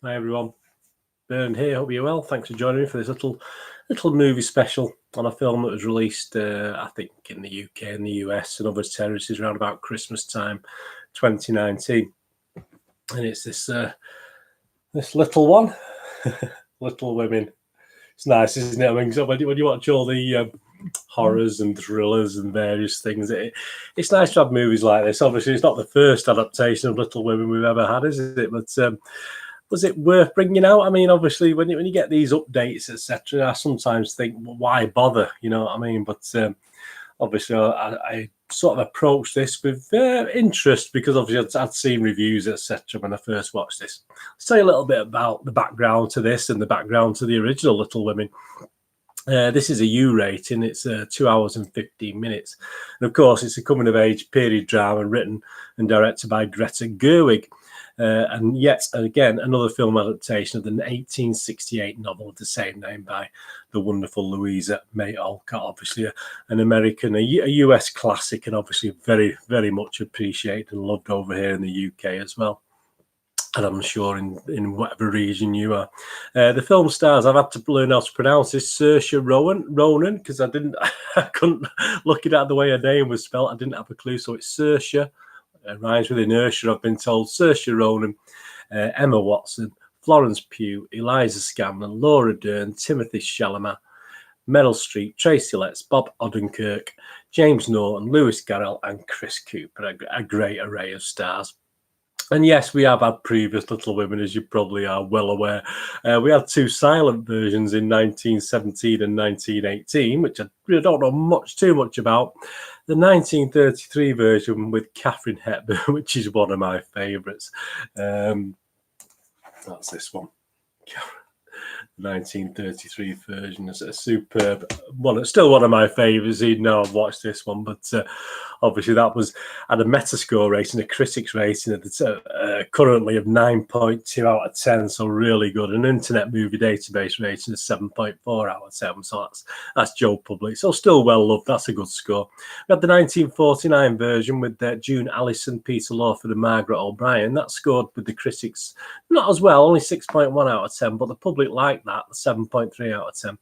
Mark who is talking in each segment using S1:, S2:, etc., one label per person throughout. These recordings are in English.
S1: Hi everyone, Bern here. Hope you're well. Thanks for joining me for this little movie special on a film that was released, I think, in the UK and the US and other territories around about Christmas time, 2019. And it's this little one, Little Women. It's nice, isn't it? I mean, when you watch all the horrors and thrillers and various things, it's nice to have movies like this. Obviously, it's not the first adaptation of Little Women we've ever had, is it? But was it worth bringing out? I mean, obviously, when you get these updates, etc., I sometimes think, well, why bother? You know what I mean? But obviously, I sort of approached this with interest because obviously I'd seen reviews, etc., when I first watched this. Let's tell you a little bit about the background to this and the background to the original Little Women. This is a U rating. It's 2 hours and 15 minutes. And of course, it's a coming-of-age period drama written and directed by Greta Gerwig. And yet again, another film adaptation of the 1868 novel of the same name by the wonderful Louisa May Alcott, obviously an American, a US classic, and obviously very, very much appreciated and loved over here in the UK as well. And I'm sure in whatever region you are. The film stars, I've had to learn how to pronounce this, Saoirse Ronan, because I couldn't look it at the way her name was spelled. I didn't have a clue, so it's Saoirse. Rhymes with inertia, I've been told. Saoirse Ronan, Emma Watson, Florence Pugh, Eliza Scanlon, Laura Dern, Timothy Chalamet, Meryl Streep, Tracy Letts, Bob Odenkirk, James Norton, Lewis Carroll, and Chris Cooper. A great array of stars. And yes, we have had previous Little Women, as you probably are well aware. We had two silent versions in 1917 and 1918, which I really don't know too much about. The 1933 version with Katharine Hepburn, which is one of my favourites. That's this one. 1933 version is a superb one. It's still one of my favourites. You know, I've watched this one, but obviously that was at a Metascore rating, a critics rating at the currently of 9.2 out of 10, so really good. An Internet Movie Database rating of 7.4 out of 10, so that's Joe Public. So still well loved. That's a good score. We had the 1949 version with June Allison, Peter Lawford, and Margaret O'Brien. That scored with the critics not as well, only 6.1 out of 10, but the public liked that, 7.3 out of 10.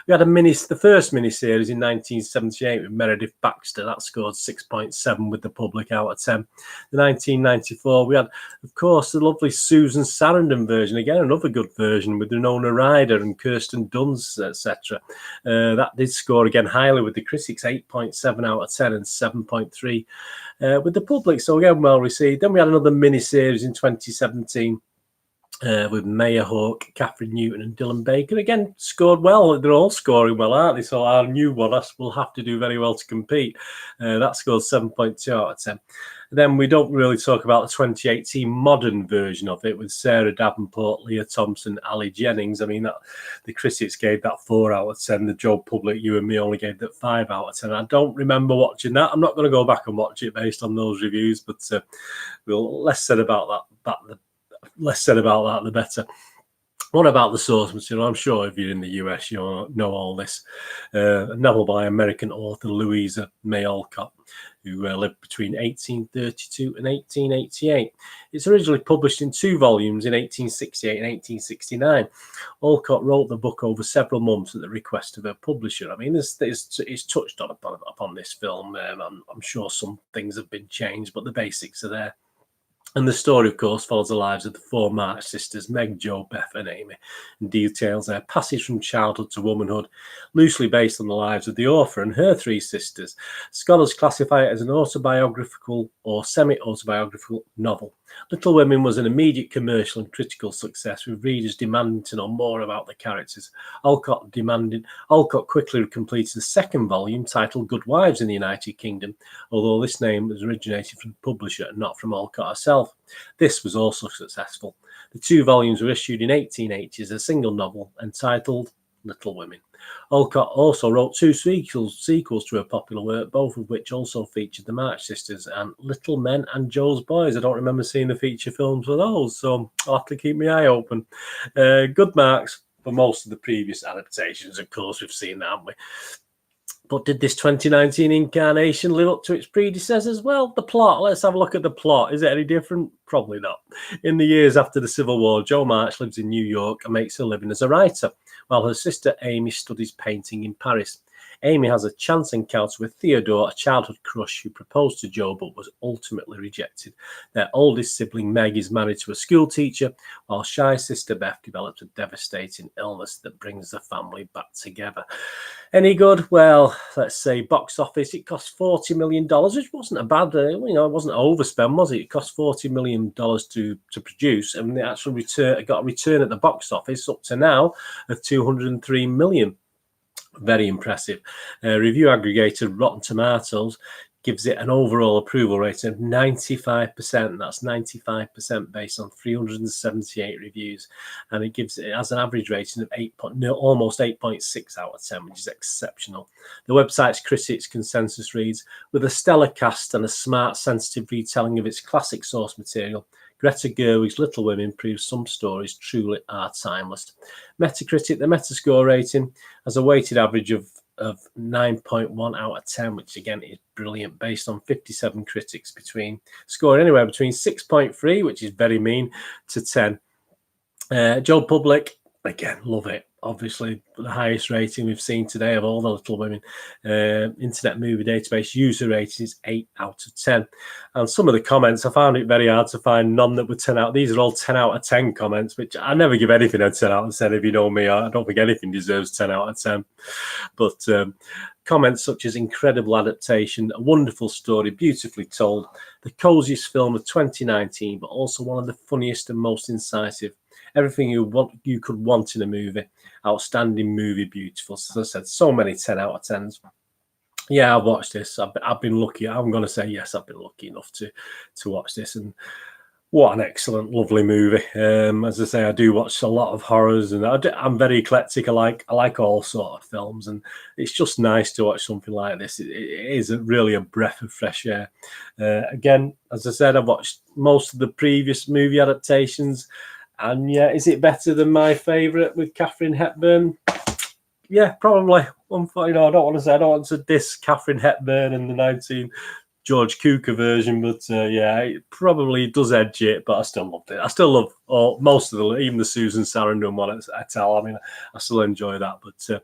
S1: We had the first miniseries in 1978 with Meredith Baxter. That scored 6.7 with the public out of 10. The 1994, we had, of course, the lovely Susan Sarandon version. Again, another good version with Winona Ryder and Kirsten Dunst, etc. That did score again highly with the critics, 8.7 out of 10 and 7.3 with the public. So again, well received. Then we had another miniseries in 2017. With Maya Hawke, Catherine Newton, and Dylan Baker. Again, scored well. They're all scoring well, aren't they? So our new one will have to do very well to compete. That scored 7.2 out of 10. Then we don't really talk about the 2018 modern version of it with Sarah Davenport, Leah Thompson, Ali Jennings. I mean, the critics gave that 4 out of 10. The Joe Public, you and me, only gave that 5 out of 10. I don't remember watching that. I'm not going to go back and watch it based on those reviews, but less said about that, the better. What about the source material? I'm sure if you're in the US, you know all this. A novel by American author Louisa May Alcott, who lived between 1832 and 1888. It's originally published in 2 volumes in 1868 and 1869. Alcott wrote the book over several months at the request of her publisher. I mean, it's touched on upon this film. I'm sure some things have been changed, but the basics are there. And the story, of course, follows the lives of the 4 March sisters, Meg, Jo, Beth, and Amy, and details their passage from childhood to womanhood, loosely based on the lives of the author and her 3 sisters. Scholars classify it as an autobiographical or semi-autobiographical novel. Little Women was an immediate commercial and critical success, with readers demanding to know more about the characters. Alcott quickly completed the 2nd volume, titled Good Wives in the United Kingdom, although this name was originated from the publisher and not from Alcott herself. This was also successful. The 2 volumes were issued in 1880 as a single novel entitled Little Women. Alcott also wrote 2 sequels to her popular work, both of which also featured the March sisters and Little Men and Joe's Boys. I don't remember seeing the feature films for those, so I'll have to keep my eye open. Good marks for most of the previous adaptations. Of course, we've seen that, haven't we? But did this 2019 incarnation live up to its predecessors? Well, the plot, let's have a look at the plot. Is it any different? Probably not. In the years after the Civil War, Jo March lives in New York and makes a living as a writer, while her sister Amy studies painting in Paris. Amy has a chance encounter with Theodore, a childhood crush who proposed to Jo but was ultimately rejected. Their oldest sibling, Meg, is married to a school teacher, while shy sister Beth develops a devastating illness that brings the family back together. Any good? Well, let's say box office. It cost $40 million, which wasn't a bad, it wasn't overspend, was it? It cost $40 million to produce, and the actual return got a return at the box office up to now of $203 million. Very impressive. Review aggregator Rotten Tomatoes gives it an overall approval rating of 95%. That's 95% based on 378 reviews, and it has an average rating of almost 8.6 out of 10, which is exceptional. The website's critics consensus reads, with a stellar cast and a smart, sensitive retelling of its classic source material, Greta Gerwig's Little Women proves some stories truly are timeless. Metacritic, the Metascore rating, has a weighted average of 9.1 out of 10, which again is brilliant, based on 57 critics, scoring anywhere between 6.3, which is very mean, to 10. Joe Public, again, love it. Obviously, the highest rating we've seen today of all the Little Women. Internet Movie Database user rating is 8 out of 10. And some of the comments, I found it very hard to find none that were 10 out. These are all 10 out of 10 comments, which I never give anything a 10 out of 10. If you know me, I don't think anything deserves 10 out of 10. But comments such as incredible adaptation, a wonderful story, beautifully told, the coziest film of 2019, but also one of the funniest and most incisive. Everything you could want in a movie. Outstanding movie, beautiful. As I said, so many 10 out of 10s. Yeah, I've watched this. I've been lucky. I'm going to say yes, I've been lucky enough to watch this. And what an excellent, lovely movie. As I say, I do watch a lot of horrors, and I'm very eclectic. I like all sort of films, and it's just nice to watch something like this. It is really a breath of fresh air. Again, as I said, I've watched most of the previous movie adaptations. And yeah, is it better than my favourite with Katharine Hepburn? Yeah, probably. I don't want to diss Katharine Hepburn and the 19 George Cukor version, but yeah, it probably does edge it. But I still loved it. I still love most of even the Susan Sarandon one at all. I mean, I still enjoy that. But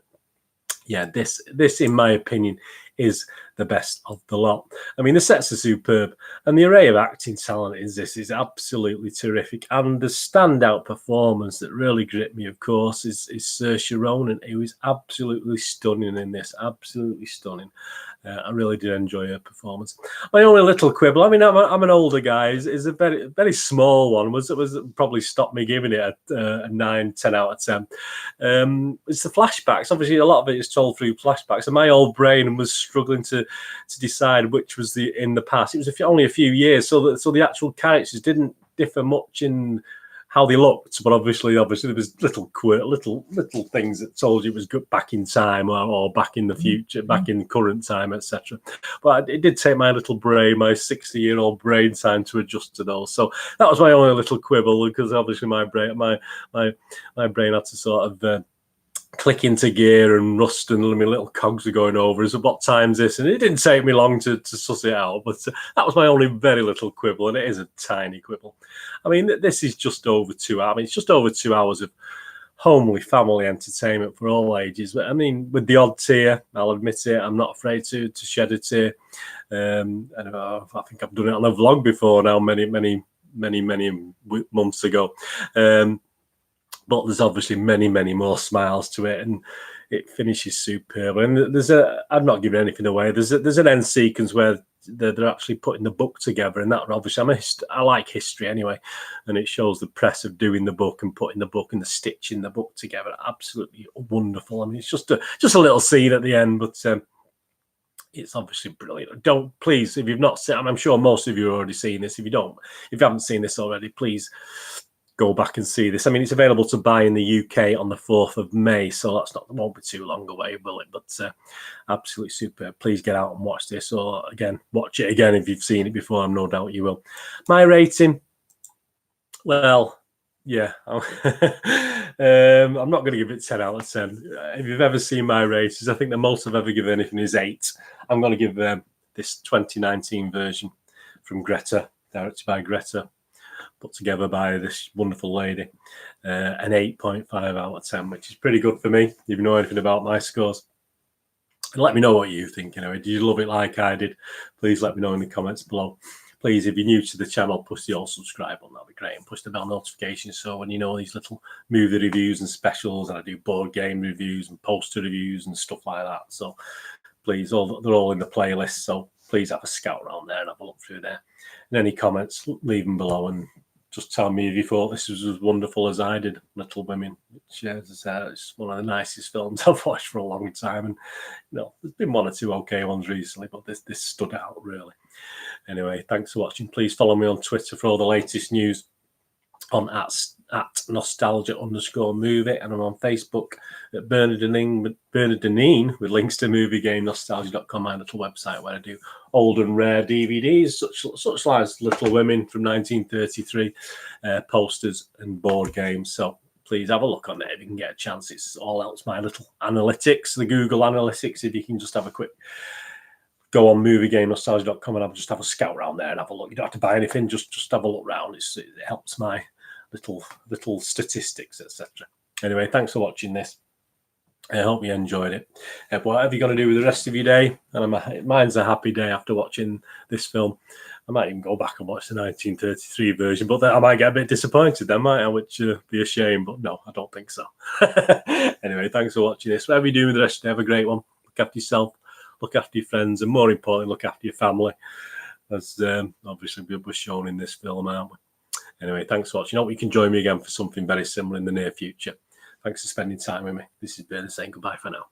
S1: yeah, this in my opinion is the best of the lot. I mean, the sets are superb, and the array of acting talent is absolutely terrific. And the standout performance that really gripped me, of course, is Saoirse Ronan, who is absolutely stunning in this. Absolutely stunning. I really did enjoy her performance. My only little quibble, I mean, I'm an older guy, is a very, very small one, was probably stopped me giving it a 9, 10 out of 10. It's the flashbacks. Obviously, a lot of it is told through flashbacks, and my old brain was struggling to decide which was in the past. It was only a few years, so the actual characters didn't differ much in how they looked, but obviously there was little things that told you it was good back in time or back in the future, back in current time, etc. But it did take my little brain, my 60-year-old brain, time to adjust to those. So that was my only little quibble, because obviously my brain had to sort of click into gear and rust, and my little cogs are going over. So what time's this? And it didn't take me long to suss it out, but that was my only very little quibble, and it is a tiny quibble. I mean, this is just over 2 hours. I mean, it's just over 2 hours of homely family entertainment for all ages. But I mean, with the odd tear, I'll admit it, I'm not afraid to shed a tear. And I think I've done it on a vlog before now, many months ago. But there's obviously many more smiles to it, and it finishes superb. And I'm not giving anything away. There's an end sequence where they're actually putting the book together, and that obviously I like history anyway, and it shows the press of doing the book and putting the book and the stitching the book together. Absolutely wonderful. I mean, it's just a little scene at the end, but it's obviously brilliant. Don't, please, if you've not seen, I'm sure most of you have already seen this. If you haven't seen this already, please go back and see this. I mean, it's available to buy in the UK on the 4th of May, so won't be too long away, will it? But absolutely superb. Please get out and watch this, or again, watch it again if you've seen it before. I'm no doubt you will. My rating, well, Yeah, I'm not going to give it 10 out of 10. If you've ever seen my races, I think the most I've ever given anything is 8. I'm going to give this 2019 version from Greta, directed by Greta, put together by this wonderful lady, an 8.5 out of 10, which is pretty good for me. If you know anything about my scores, and let me know what you think. Anyway, did you love it like I did? Please let me know in the comments below. Please, if you're new to the channel, push the all subscribe button. That'll be great. And push the bell notifications so when you know these little movie reviews and specials, and I do board game reviews and poster reviews and stuff like that. So please, they're all in the playlist. So please have a scout around there and have a look through there. And any comments, leave them below and just tell me if you thought this was as wonderful as I did, Little Women. Which it's one of the nicest films I've watched for a long time. And there's been one or two okay ones recently, but this stood out really. Anyway, thanks for watching. Please follow me on Twitter for all the latest news on at nostalgia_movie, and I'm on Facebook at Bernardinine with links to moviegamenostalgia.com, my little website where I do old and rare DVDs such as Little Women from 1933, posters and board games. So please have a look on there if you can get a chance. It's all else my little analytics, the Google Analytics. If you can just have a quick go on moviegamenostalgia.com and just have a scout around there and have a look. You don't have to buy anything, just have a look around. It helps my little statistics, etc. Anyway, thanks for watching this. I hope you enjoyed it. Whatever you're going to do with the rest of your day, and mine's a happy day after watching this film. I might even go back and watch the 1933 version, but I might get a bit disappointed then, might I? Which be a shame, but no, I don't think so. Anyway, thanks for watching this. Whatever you do with the rest of the day, have a great one. Look after yourself, look after your friends, and more importantly, look after your family. As obviously we're shown in this film, aren't we? Anyway, thanks for watching. I hope you can join me again for something very similar in the near future. Thanks for spending time with me. This is Ben saying goodbye for now.